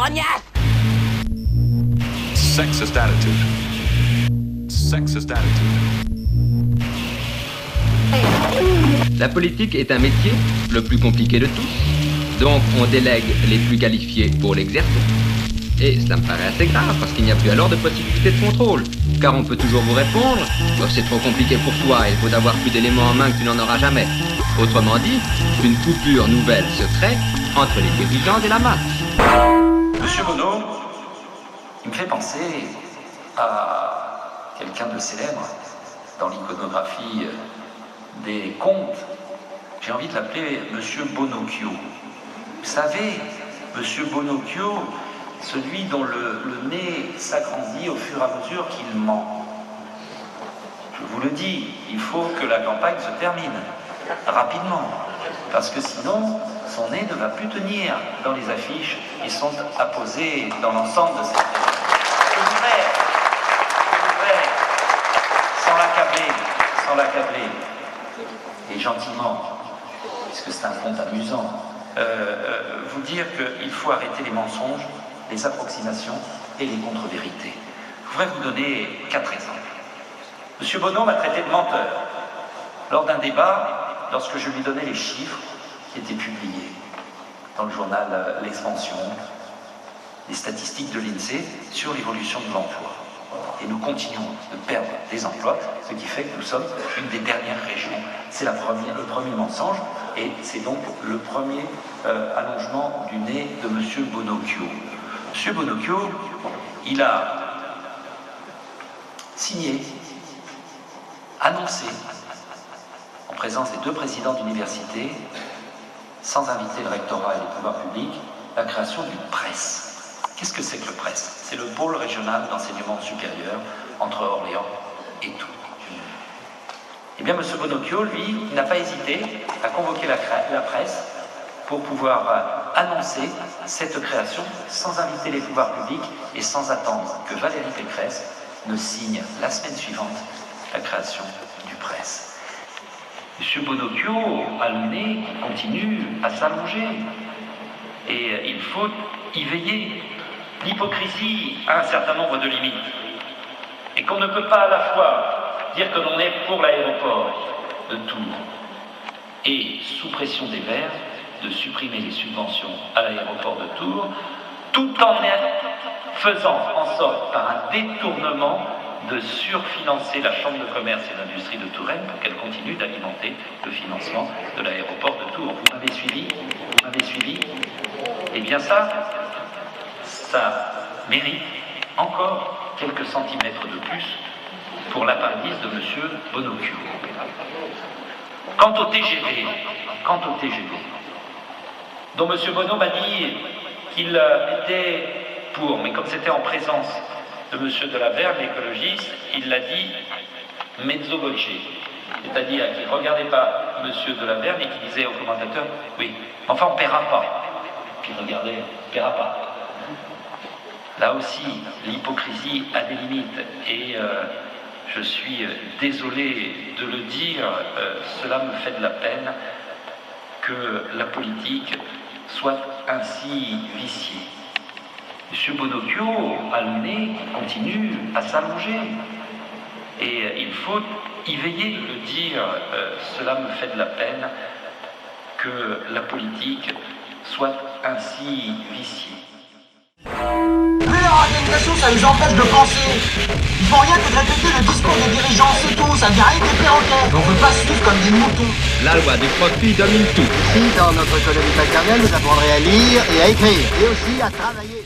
grognasse. Sexist attitude. Sexist attitude. La politique est un métier, le plus compliqué de tous, donc on délègue les plus qualifiés pour l'exercer. Et cela me paraît assez grave, parce qu'il n'y a plus alors de possibilité de contrôle. Car on peut toujours vous répondre, oh, c'est trop compliqué pour toi, il faut avoir plus d'éléments en main que tu n'en auras jamais. Autrement dit, une coupure nouvelle se crée entre les dirigeants et la masse. Monsieur Bonneau, il me fait penser à quelqu'un de célèbre dans l'iconographie des contes. J'ai envie de l'appeler Monsieur Bonocchio. Vous savez, Monsieur Bonocchio, celui dont le nez s'agrandit au fur et à mesure qu'il ment. Je vous le dis, il faut que la campagne se termine rapidement, parce que sinon, son nez ne va plus tenir dans les affiches qui sont apposées dans l'ensemble de cette région. Je voudrais, sans l'accabler, et gentiment, puisque c'est un conte amusant, vous dire qu'il faut arrêter les mensonges, les approximations et les contre-vérités. Je voudrais vous donner 4 exemples. Monsieur Bonneau m'a traité de menteur lors d'un débat, lorsque je lui donnais les chiffres qui étaient publiés dans le journal L'Expansion, les statistiques de l'INSEE sur l'évolution de l'emploi. Et nous continuons de perdre des emplois, ce qui fait que nous sommes une des dernières régions. C'est le premier mensonge, et c'est donc le premier allongement du nez de M. Bonocchio. M. Bonocchio, il a signé, annoncé, en présence des 2 présidents d'université, sans inviter le rectorat et les pouvoirs publics, la création d'une presse. Qu'est-ce que c'est que le presse? C'est le pôle régional d'enseignement supérieur entre Orléans et Tours. Eh bien, M. Bonocchio, lui, n'a pas hésité à convoquer la presse pour pouvoir annoncer cette création sans inviter les pouvoirs publics et sans attendre que Valérie Pécresse ne signe la semaine suivante la création du presse. M. Bonocchio a le nez qui continue à s'allonger et il faut y veiller. L'hypocrisie a un certain nombre de limites et qu'on ne peut pas à la fois dire que l'on est pour l'aéroport de Tours et, sous pression des Verts, de supprimer les subventions à l'aéroport de Tours, tout en faisant en sorte, par un détournement, de surfinancer la Chambre de commerce et d'industrie de Touraine pour qu'elle continue d'alimenter le financement de l'aéroport de Tours. Vous m'avez suivi? Eh bien ça mérite encore quelques centimètres de plus pour l'appendice de M. Bonocchio. Quant au TGV, dont M. Bonneau m'a dit qu'il était pour, mais comme c'était en présence de M. Delavergne, l'écologiste, il l'a dit mezzo voce, c'est-à-dire qu'il ne regardait pas M. Delavergne et qu'il disait au commentateur « Oui, enfin on ne paiera pas ». Puis il regardait « On ne paiera pas ». Là aussi, l'hypocrisie a des limites et je suis désolé de le dire, cela me fait de la peine que la politique soit ainsi viciée. M. Bonocchio a le nez qui continue à s'allonger et il faut y veiller de le dire, cela me fait de la peine que la politique soit ainsi viciée. Leur organisation, ça les empêche de penser. Ils font rien que de répéter le discours des dirigeants, c'est tout, ça vient rien des perroquets. On peut pas suivre comme des moutons. La loi du profit domine tout. Si, dans notre colonie paternelle, vous apprendrez à lire et à écrire, et aussi à travailler.